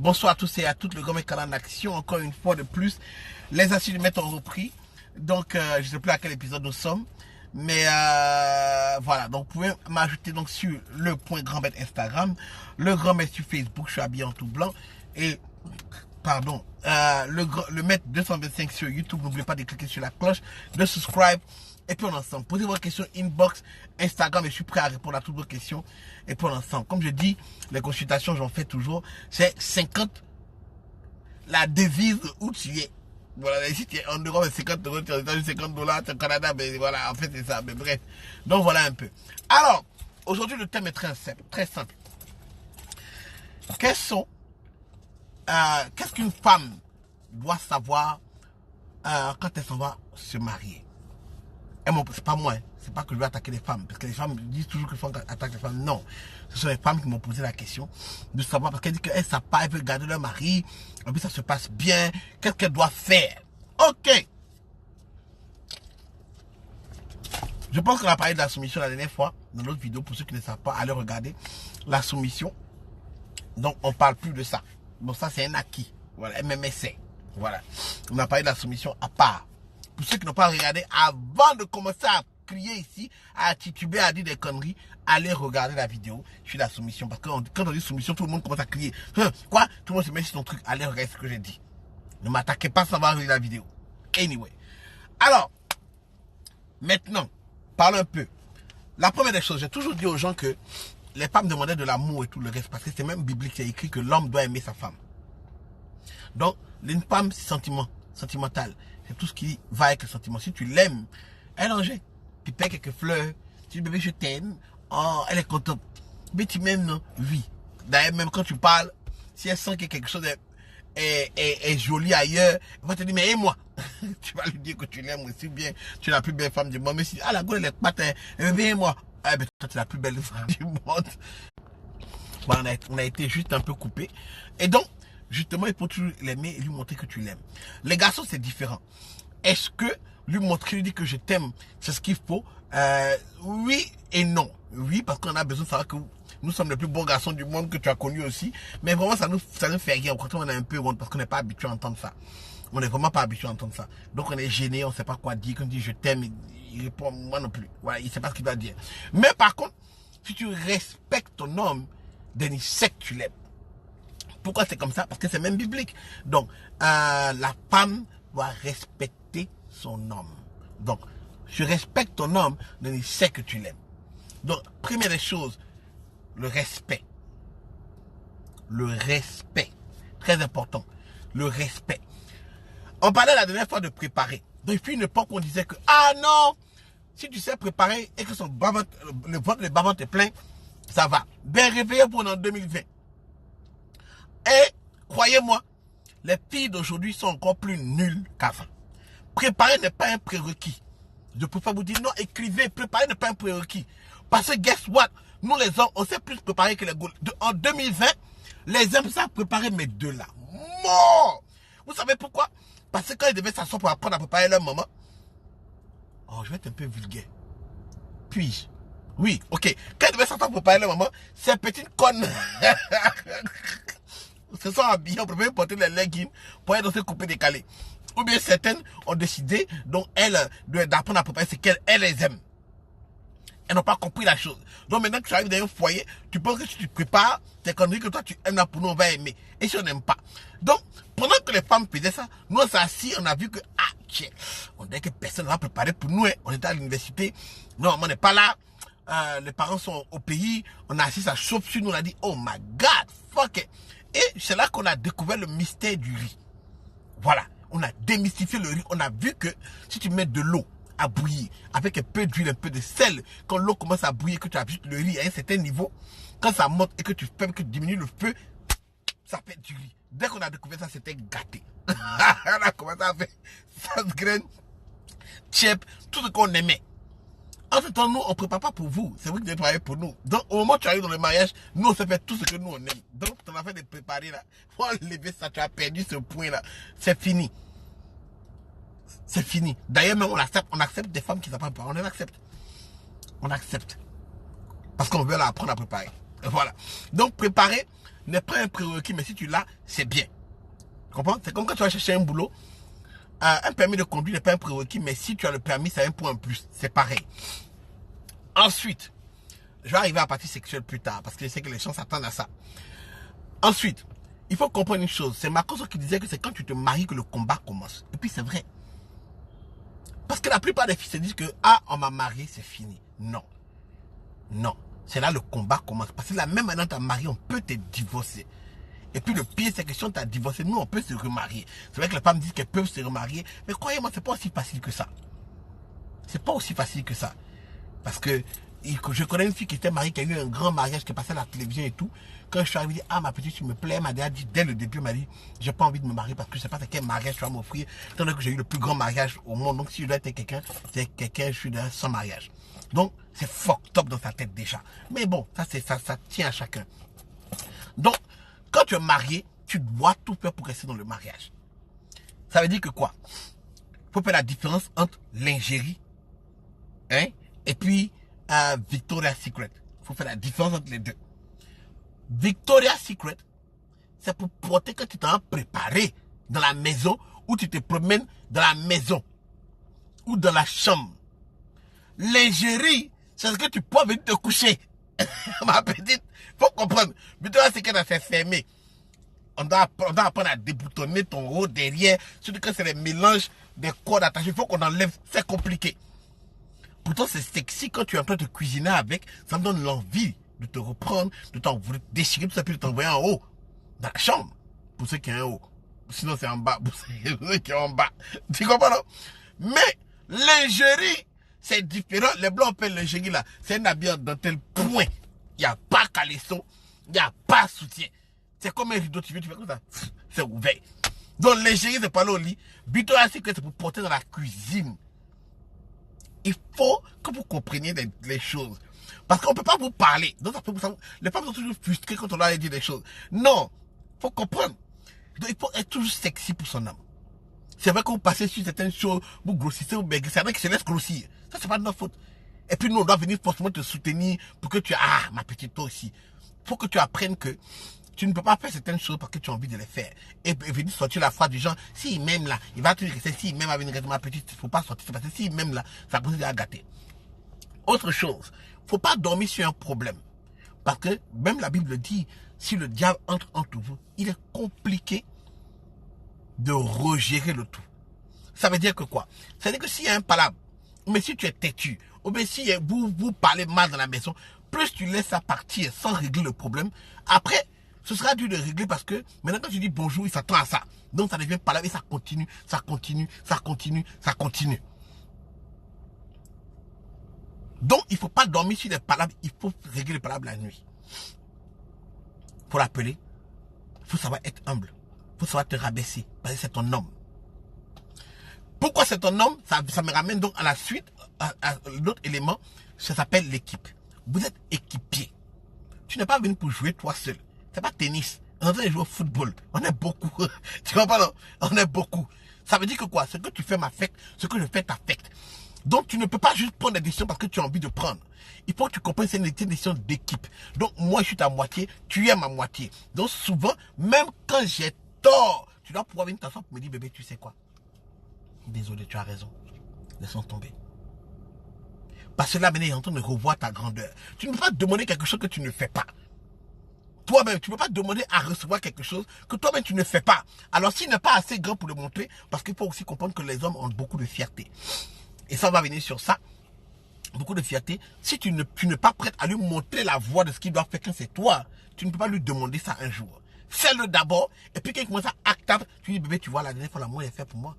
Bonsoir à tous et à toutes, le grand mec en action, encore une fois de plus. Les assises du maître ont repris. Donc, je ne sais plus à quel épisode nous sommes. Mais voilà, donc vous pouvez m'ajouter donc sur le point grand maître Instagram, le grand maître sur Facebook, je suis habillé en tout blanc. Et, pardon, le maître 225 sur YouTube, n'oubliez pas de cliquer sur la cloche, de subscribe. Et puis on ensemble, posez vos questions inbox, Instagram, et je suis prêt à répondre à toutes vos questions. Et puis on ensemble, comme je dis, les consultations, j'en fais toujours. C'est 50, la devise où tu es. Voilà, ici tu es en Europe, 50 euros, tu es aux États-Unis, 50 $, tu es au Canada, mais voilà, en fait c'est ça, mais bref. Donc voilà un peu. Alors, aujourd'hui le thème est très simple, très simple. Qu'est-ce qu'une femme doit savoir quand elle s'en va se marier? C'est pas moi, c'est pas que je vais attaquer les femmes, parce que les femmes disent toujours que les femmes attaquent les femmes. Non, ce sont les femmes qui m'ont posé la question de savoir, parce qu'elles disent qu'elles ne savent pas, elles veulent garder leur mari, et puis ça se passe bien, qu'est-ce qu'elles doivent faire? Ok. Je pense qu'on a parlé de la soumission la dernière fois, dans l'autre vidéo, pour ceux qui ne savent pas, allez regarder la soumission. Donc on parle plus de ça. Bon, ça c'est un acquis, voilà, MMSC, voilà. On a parlé de la soumission à part. Pour ceux qui n'ont pas regardé, avant de commencer à crier ici, à tituber, à dire des conneries, allez regarder la vidéo sur la soumission. Parce que quand on dit soumission, tout le monde commence à crier. Quoi? Tout le monde se met sur son truc. Allez regarder ce que j'ai dit. Ne m'attaquez pas sans avoir regardé la vidéo. Anyway. Alors, maintenant, parlons un peu. La première des choses, j'ai toujours dit aux gens que les femmes demandaient de l'amour et tout le reste. Parce que c'est même biblique, c'est écrit que l'homme doit aimer sa femme. Donc, une femme, c'est sentimentale. C'est tout ce qui va avec le sentiment. Si tu l'aimes, elle en jette. Tu payes quelques fleurs. Tu dis, bébé, je t'aime. Oh, elle est contente. Mais tu m'aimes, non? Oui. D'ailleurs, même quand tu parles, si elle sent que quelque chose est joli ailleurs, elle va te dire, mais aime-moi. Tu vas lui dire que tu l'aimes aussi bien. Tu es la plus belle femme du monde. Mais si, ah, la gueule, elle est patin. Bébé, aime-moi. Ah, ben, toi, tu es la plus belle femme du monde. Bon, on a été juste un peu coupé. Et donc, justement, il faut toujours l'aimer et lui montrer que tu l'aimes. Les garçons, c'est différent. Est-ce que lui montrer, lui dire que je t'aime, c'est ce qu'il faut? Oui et non. Oui, parce qu'on a besoin de savoir que nous sommes les plus bons garçons du monde que tu as connus aussi. Mais vraiment, ça nous fait rien. Au contraire, on est un peu honte parce qu'on n'est pas habitué à entendre ça. On n'est vraiment pas habitué à entendre ça. Donc, on est gêné, on ne sait pas quoi dire. Quand on dit je t'aime, il répond moi non plus. Voilà, il ne sait pas ce qu'il va dire. Mais par contre, si tu respectes ton homme, il sait que tu l'aimes. Pourquoi c'est comme ça? Parce que c'est même biblique. Donc, la femme doit respecter son homme. Donc, tu respectes ton homme, donc il sait que tu l'aimes. Donc, première des choses, le respect. Le respect. Très important. Le respect. On parlait la dernière fois de préparer. Depuis une époque, on disait que, ah non, si tu sais préparer et que le bas-ventre est plein, ça va. Ben réveillez pour en 2020. Et, croyez-moi, les filles d'aujourd'hui sont encore plus nulles qu'avant. Préparer n'est pas un prérequis. Je préfère vous dire non, écrivez, préparer n'est pas un prérequis. Parce que guess what? Nous les hommes, on sait plus préparer que les gars. En 2020, les hommes savent préparer, mais de la mort. Vous savez pourquoi? Parce que quand ils devaient s'asseoir pour apprendre à préparer leur maman, oh, je vais être un peu vulgaire. Puis-je? Oui, ok. Quand ils devaient s'asseoir pour préparer leur maman, ces petites connes se sont habillés, on préfère porter les leggings pour être dans ce coupé décalé. Ou bien certaines ont décidé, donc elles, d'apprendre à préparer ce qu'elles les aiment. Elles n'ont pas compris la chose. Donc maintenant que tu arrives dans un foyer, tu penses que si tu prépares, tes conneries que toi tu aimes là pour nous, on va aimer. Et si on n'aime pas. Donc, pendant que les femmes faisaient ça, nous on s'est assis, on a vu que, ah, tiens, on dirait que personne n'a préparé pour nous. Hein. On était à l'université, non, on n'est pas là. Les parents sont au pays, on a assis, ça chauffe sur nous, on a dit, oh my God, fuck it. Et c'est là qu'on a découvert le mystère du riz. Voilà, on a démystifié le riz. On a vu que si tu mets de l'eau à bouillir avec un peu d'huile, un peu de sel, quand l'eau commence à bouillir, que tu ajoutes le riz à un certain niveau, quand ça monte et que tu fais que tu diminues le feu, ça fait du riz. Dès qu'on a découvert ça, c'était gâté. On a commencé à faire sauce graine, chip, tout ce qu'on aimait. En ce temps, nous, on ne prépare pas pour vous. C'est vous qui devez préparer pour nous. Donc, au moment où tu arrives dans le mariage, nous, on sait faire tout ce que nous, on aime. Donc, tu as fait de préparer là. Faut enlever ça, tu as perdu ce point là. C'est fini. C'est fini. D'ailleurs, même on accepte des femmes qui ne savent pas préparer. On les accepte. On accepte. Parce qu'on veut leur apprendre à préparer. Et voilà. Donc, préparer n'est pas un prérequis, mais si tu l'as, c'est bien. Tu comprends? C'est comme quand tu vas chercher un boulot. Un permis de conduire n'est pas un prérequis, mais si tu as le permis, c'est un point en plus. C'est pareil. Ensuite, je vais arriver à la partie sexuelle plus tard, parce que je sais que les gens s'attendent à ça. Ensuite, il faut comprendre une chose. C'est Marcos qui disait que c'est quand tu te maries que le combat commence. Et puis c'est vrai. Parce que la plupart des filles se disent que on m'a marié, c'est fini. Non. Non. C'est là le combat commence. Parce que la même année que tu as marié, on peut te divorcer. Et puis le pire, c'est que si on t'a divorcé, nous, on peut se remarier. C'est vrai que les femmes disent qu'elles peuvent se remarier. Mais croyez-moi, c'est pas aussi facile que ça. C'est pas aussi facile que ça. Parce que je connais une fille qui était mariée, qui a eu un grand mariage, qui est passé à la télévision et tout. Quand je suis arrivé, ma petite, tu me plais, elle m'a déjà dit dès le début, elle m'a dit, j'ai pas envie de me marier parce que je sais pas quel mariage tu vas m'offrir. Tant que j'ai eu le plus grand mariage au monde. Donc si je dois être quelqu'un, c'est quelqu'un, je suis sans mariage. Donc c'est fucked up dans sa tête déjà. Mais bon, ça tient à chacun. Donc, quand tu es marié, tu dois tout faire pour rester dans le mariage. Ça veut dire que quoi? Il faut faire la différence entre l'ingérie, et puis Victoria's Secret. Il faut faire la différence entre les deux. Victoria's Secret, c'est pour porter quand tu t'en préparé dans la maison, ou tu te promènes dans la maison, ou dans la chambre. L'ingérie, c'est ce que tu peux venir te coucher. Ma petite, faut comprendre. Victoria's Secret, c'est fermé. On doit apprendre à déboutonner ton haut derrière. Surtout que c'est les mélanges des cordes attachées. Il faut qu'on enlève. C'est compliqué. Pourtant, c'est sexy quand tu es en train de cuisiner avec. Ça me donne l'envie de te reprendre, de t'envoyer, déchirer tout ça, puis de t'envoyer en haut. Dans la chambre. Pour ceux qui sont en haut. Sinon, c'est en bas. Pour ceux qui sont en bas. Tu comprends, non? Mais, l'ingérie, c'est différent. Les blancs appellent l'ingérie là. C'est un habit dans tel point. Il n'y a pas caleçon. Il n'y a pas soutien. C'est comme un rideau, tu fais comme ça, c'est ouvert. Donc l'ingérie, c'est pas là au lit. Victoria's Secret, c'est pour porter dans la cuisine. Il faut que vous compreniez les choses. Parce qu'on ne peut pas vous parler. Donc, les femmes sont toujours frustrées quand on leur dit des choses. Non, il faut comprendre. Donc, il faut être toujours sexy pour son homme. C'est vrai que vous passez sur certaines choses, vous grossissez, vous maigrissez, c'est vrai qu'ils se laissent grossir. Ça, c'est pas de notre faute. Et puis nous, on doit venir forcément te soutenir pour que tu... ma petite, toi aussi. Il faut que tu apprennes que tu ne peux pas faire certaines choses parce que tu as envie de les faire. Et venir sortir la foi du genre, s'il m'aime là, il va te rester, s'il m'aime avec une ma petite, il ne faut pas sortir, parce que s'il m'aime là, ça peut à gâter. Autre chose, il ne faut pas dormir sur un problème. Parce que même la Bible dit, si le diable entre vous, il est compliqué de regérer le tout. Ça veut dire que quoi? Ça veut dire que s'il y a un palabre, mais si tu es têtu, ou bien si vous parlez mal dans la maison, plus tu laisses ça partir sans régler le problème, après, ce sera dur de régler parce que maintenant quand tu dis bonjour, il s'attend à ça. Donc ça devient palabre et ça continue, ça continue, ça continue, ça continue. Donc il ne faut pas dormir sur les palabres, il faut régler les palabres la nuit. Il faut l'appeler, il faut savoir être humble, il faut savoir te rabaisser, parce que c'est ton homme. Pourquoi c'est ton homme? Ça me ramène donc à la suite, à l'autre élément, ça s'appelle l'équipe. Vous êtes équipier. Tu n'es pas venu pour jouer toi seul. C'est pas tennis. On est en train de jouer au football. On est beaucoup. Tu comprends, non? On est beaucoup. Ça veut dire que quoi? Ce que tu fais m'affecte, ce que je fais t'affecte. Donc tu ne peux pas juste prendre des décisions parce que tu as envie de prendre. Il faut que tu comprennes que c'est une décision d'équipe. Donc moi je suis ta moitié, tu es ma moitié. Donc souvent, même quand j'ai tort, tu dois pouvoir venir t'asseoir pour me dire, bébé, tu sais quoi? Désolé, tu as raison. Laissons tomber. Parce que là, maintenant, il est en train de revoir ta grandeur. Tu ne peux pas demander quelque chose que tu ne fais pas. Toi-même, tu ne peux pas demander à recevoir quelque chose que toi-même tu ne fais pas. Alors s'il n'est pas assez grand pour le montrer, parce qu'il faut aussi comprendre que les hommes ont beaucoup de fierté. Et ça, on va venir sur ça. Beaucoup de fierté. Si tu n'es pas prête à lui montrer la voie de ce qu'il doit faire quand c'est toi, tu ne peux pas lui demander ça un jour. Fais-le d'abord. Et puis quand il commence à acter, tu dis, bébé, tu vois, la dernière fois, l'amour est fait pour moi.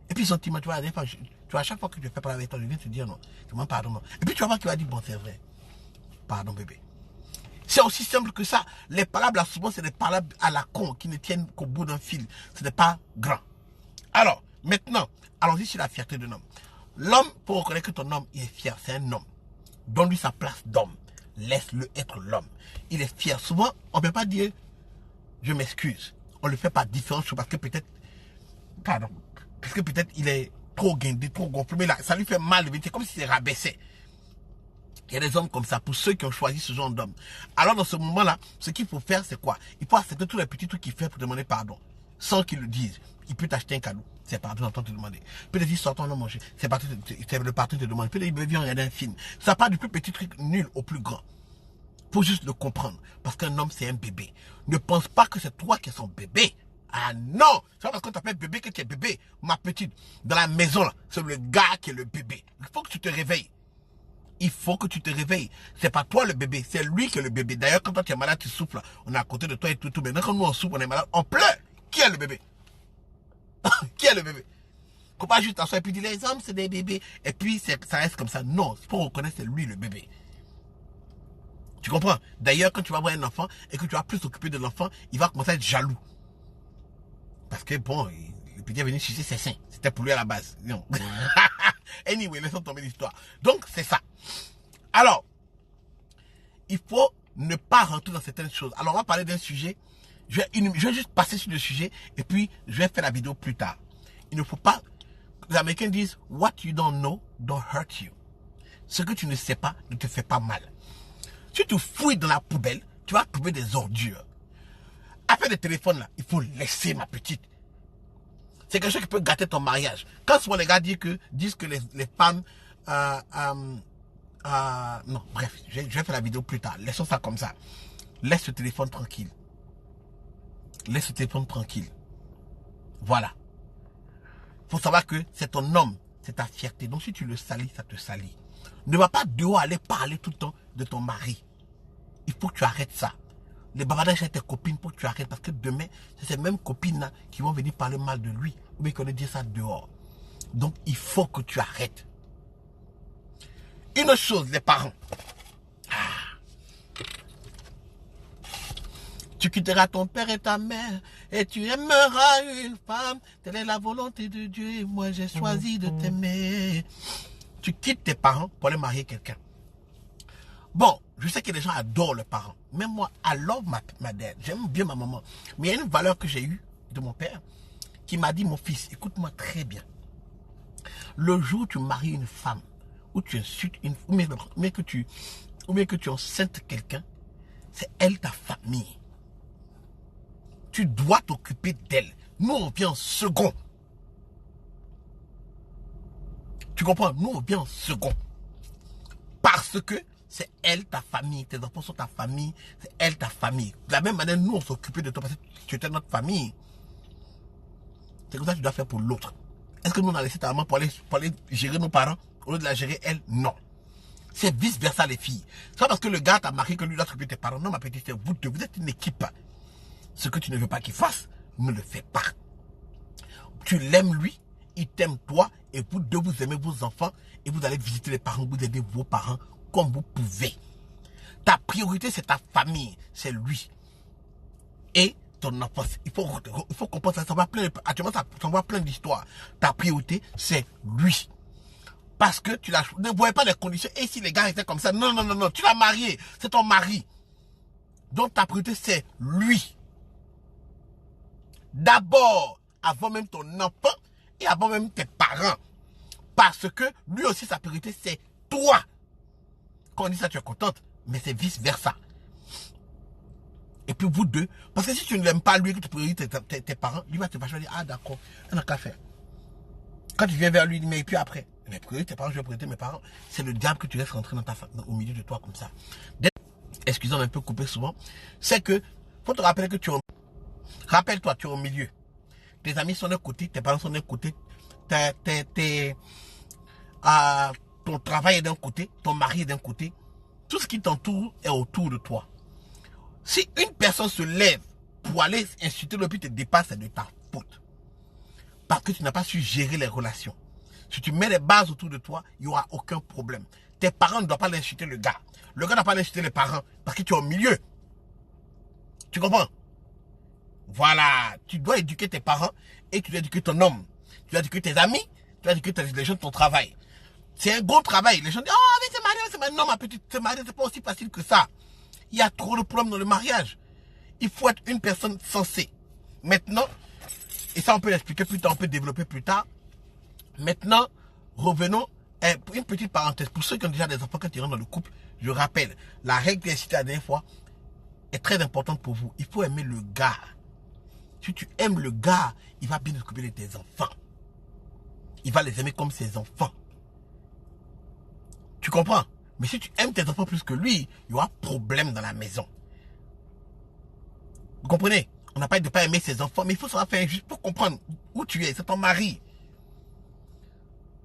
Et puis sentiment, tu vois, la dernière fois, tu vois, à chaque fois que je fais parler avec toi, je viens te dire non. Tu m'en pardonnes. Et puis tu vas voir qu'il va dire, bon, c'est vrai. Pardon, bébé. C'est aussi simple que ça. Les palabres, là, souvent, c'est des palabres à la con qui ne tiennent qu'au bout d'un fil. Ce n'est pas grand. Alors, maintenant, allons-y sur la fierté de l'homme. L'homme, pour reconnaître que ton homme il est fier, c'est un homme. Donne-lui sa place d'homme. Laisse-le être l'homme. Il est fier. Souvent, on ne peut pas dire, je m'excuse. On le fait par différentes choses parce que peut-être, pardon, parce que peut-être il est trop guindé, trop gonflé. Mais là, ça lui fait mal. C'est comme si c'est rabaissé. Il y a des hommes comme ça, pour ceux qui ont choisi ce genre d'homme. Alors dans ce moment-là, ce qu'il faut faire, c'est quoi? Il faut accepter tous les petits trucs qu'il fait pour demander pardon. Sans qu'il le dise. Il peut t'acheter un cadeau. C'est pardon, t'entends te demander. Il peut te dire, sortons, on manger. C'est le pardon te demande. Il peut te dire, viens regarder un film. Ça part du plus petit truc nul au plus grand. Faut juste le comprendre. Parce qu'un homme, c'est un bébé. Ne pense pas que c'est toi qui es son bébé. Ah non! C'est pas parce qu'on t'appelle bébé que tu es bébé. Ma petite, dans la maison, là, c'est le gars qui est le bébé. Il faut que tu te réveilles. Il faut que tu te réveilles. C'est pas toi le bébé, c'est lui qui est le bébé. D'ailleurs, quand toi tu es malade, tu souffles. On est à côté de toi et tout. Maintenant, quand nous on souffle, on est malade, on pleure. Qui est le bébé? Qui est le bébé? Faut pas juste t'asseoir et puis dire les hommes c'est des bébés. Et puis ça reste comme ça. Non, il faut reconnaître c'est lui le bébé. Tu comprends? D'ailleurs, quand tu vas voir un enfant et que tu vas plus s'occuper de l'enfant, il va commencer à être jaloux. Parce que bon, le petit est venu sucer ses seins. C'était pour lui à la base. Non. Anyway, laissons tomber l'histoire. Donc, c'est ça. Alors, il faut ne pas rentrer dans certaines choses. Alors, on va parler d'un sujet. Je vais juste passer sur le sujet et puis je vais faire la vidéo plus tard. Il ne faut pas... Les Américains disent, what you don't know, don't hurt you. Ce que tu ne sais pas ne te fait pas mal. Si tu fouilles dans la poubelle, tu vas trouver des ordures. Affaire de téléphone là, il faut laisser ma petite. C'est quelque chose qui peut gâter ton mariage. Quand souvent les gars disent que les femmes... non, bref, je vais faire la vidéo plus tard. Laissons ça comme ça. Laisse le téléphone tranquille. Laisse le téléphone tranquille. Voilà. Faut savoir que c'est ton homme, c'est ta fierté. Donc si tu le salis, ça te salit. Ne va pas dehors aller parler tout le temps de ton mari. Il faut que tu arrêtes ça. Les bavardages avec tes copines, pour que tu arrêtes. Parce que demain, c'est ces mêmes copines-là qui vont venir parler mal de lui. Ou bien qu'on dire ça dehors. Donc, il faut que tu arrêtes. Une autre chose, les parents. Tu quitteras ton père et ta mère et tu aimeras une femme. Telle est la volonté de Dieu et moi j'ai choisi de t'aimer. Tu quittes tes parents pour aller marier quelqu'un. Bon, je sais que les gens adorent leurs parents. Même moi, I love ma dad. J'aime bien ma maman. Mais il y a une valeur que j'ai eue de mon père qui m'a dit, mon fils, écoute-moi très bien. Le jour où tu maries une femme, où tu insultes une femme, ou bien que tu enceintes quelqu'un, c'est elle ta famille. Tu dois t'occuper d'elle. Nous, on vient en second. Tu comprends? Nous, on vient en second. Parce que c'est elle ta famille. Tes enfants sont ta famille. C'est elle ta famille. De la même manière, nous, on s'occupait de toi parce que tu étais notre famille. C'est comme ça que tu dois faire pour l'autre. Est-ce que nous, on a laissé ta maman pour aller gérer nos parents au lieu de la gérer elle? Non. C'est vice-versa, les filles. C'est pas parce que le gars t'a marié que lui doit s'occuper de tes parents. Non, ma petite, vous êtes une équipe. Ce que tu ne veux pas qu'il fasse, ne le fais pas. Tu l'aimes lui, il t'aime toi, et vous deux, vous aimez vos enfants, et vous allez visiter les parents, vous aidez vos parents comme vous pouvez. Ta priorité, c'est ta famille, c'est lui. Et ton enfant, il faut comprendre ça. Ça va actuellement, ça va plein d'histoires. Ta priorité, c'est lui. Parce que tu l'as, ne voyez pas les conditions. Et si les gars étaient comme ça, non, non, non, non, tu l'as marié, c'est ton mari. Donc ta priorité, c'est lui. D'abord, avant même ton enfant et avant même tes parents. Parce que lui aussi, sa priorité, c'est toi. Quand on dit ça, tu es contente, mais c'est vice-versa. Et puis vous deux, parce que si tu ne l'aimes pas lui, que tu priorises tes parents, lui va te fâcher, dire, ah d'accord, on n'a qu'à faire. Quand tu viens vers lui, il dit, mais et puis après, mais prioriser tes parents, je vais prioriser mes parents. C'est le diable que tu laisses rentrer au milieu de toi comme ça. Excusez-moi, un peu coupé souvent. C'est que, faut te rappeler que tu es rappelle-toi, tu es au milieu. Tes amis sont d'un côté, tes parents sont d'un côté, ton travail est d'un côté, ton mari est d'un côté. Tout ce qui t'entoure est autour de toi. Si une personne se lève pour aller insulter le puis te dépasse, c'est de ta faute. Parce que tu n'as pas su gérer les relations. Si tu mets les bases autour de toi, il n'y aura aucun problème. Tes parents ne doivent pas insulter le gars. Le gars ne doit pas insulter les parents parce que tu es au milieu. Tu comprends? Voilà, tu dois éduquer tes parents et tu dois éduquer ton homme. Tu dois éduquer tes amis, tu dois éduquer les gens de ton travail. C'est un gros travail. Les gens disent, oh oui, c'est marié, c'est marié. Non, ma petite, c'est marié, c'est pas aussi facile que ça. Il y a trop de problèmes dans le mariage. Il faut être une personne sensée. Maintenant, et ça on peut l'expliquer plus tard, on peut développer plus tard. Maintenant, revenons Une petite parenthèse, pour ceux qui ont déjà des enfants, quand ils rentrent dans le couple, je rappelle, la règle que j'ai citée la dernière fois est très importante pour vous. Il faut aimer le gars. Si tu aimes le gars, il va bien s'occuper de tes enfants. Il va les aimer comme ses enfants. Tu comprends? Mais si tu aimes tes enfants plus que lui, il y aura problème dans la maison. Vous comprenez? On n'a pas de pas aimer ses enfants, mais il faut savoir faire juste pour comprendre où tu es. C'est ton mari.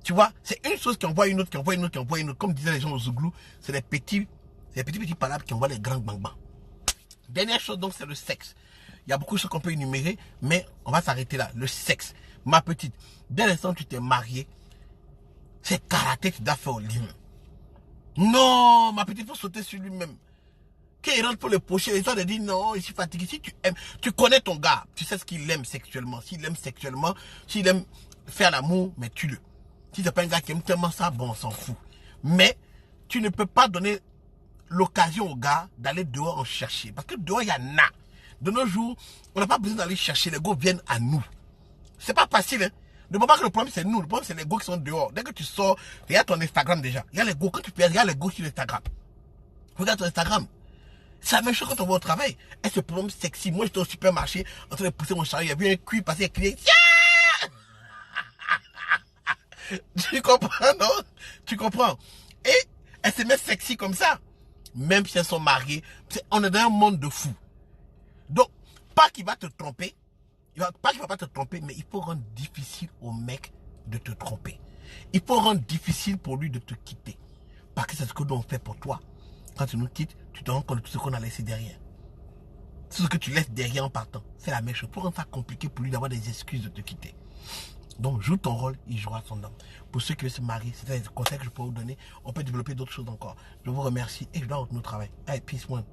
Tu vois, c'est une chose qui envoie une autre, qui envoie une autre, qui envoie une autre. Comme disaient les gens au Zouglou, c'est les petits palabres qui envoient les grands bang bang. Dernière chose donc, c'est le sexe. Il y a beaucoup de choses qu'on peut énumérer, mais on va s'arrêter là. Le sexe. Ma petite, dès l'instant où tu t'es marié, c'est karaté que tu dois faire au lit. Non, ma petite, il faut sauter sur lui-même. Quand il rentre pour le pocher, les gens te disent non, je suis fatigué. Si tu aimes, tu connais ton gars, tu sais ce qu'il aime sexuellement. S'il aime sexuellement, s'il aime faire l'amour, mais tue-le. Si c'est pas un gars qui aime tellement ça, bon, on s'en fout. Mais tu ne peux pas donner l'occasion au gars d'aller dehors en chercher. Parce que dehors, il y en a. De nos jours, on n'a pas besoin d'aller chercher. Les gars viennent à nous. C'est pas facile, hein. Ne pense pas que le problème c'est nous. Le problème c'est les gars qui sont dehors. Dès que tu sors, regarde ton Instagram déjà. Il y a les gars, quand tu peux, regarde les gars sur Instagram. Regarde ton Instagram. C'est la même chose quand on va au travail. Et ce problème sexy. Moi, j'étais au supermarché, en train de pousser mon chariot. Il y avait un cuir passé, il criait. Tu comprends, non? Tu comprends? Et elle se met sexy comme ça. Même si elles sont mariées. On est dans un monde de fous. Donc, pas qu'il va te tromper. Pas qu'il va pas te tromper, mais il faut rendre difficile au mec de te tromper. Il faut rendre difficile pour lui de te quitter. Parce que c'est ce que nous on fait pour toi. Quand tu nous quittes, tu te rends compte de tout ce qu'on a laissé derrière. Tout ce que tu laisses derrière en partant, c'est la même chose. Pour rendre ça compliqué pour lui d'avoir des excuses de te quitter. Donc, joue ton rôle, il jouera son homme. Pour ceux qui veulent se marier, c'est des conseils que je peux vous donner. On peut développer d'autres choses encore. Je vous remercie et je dois retenir au travail. Allez, peace, one.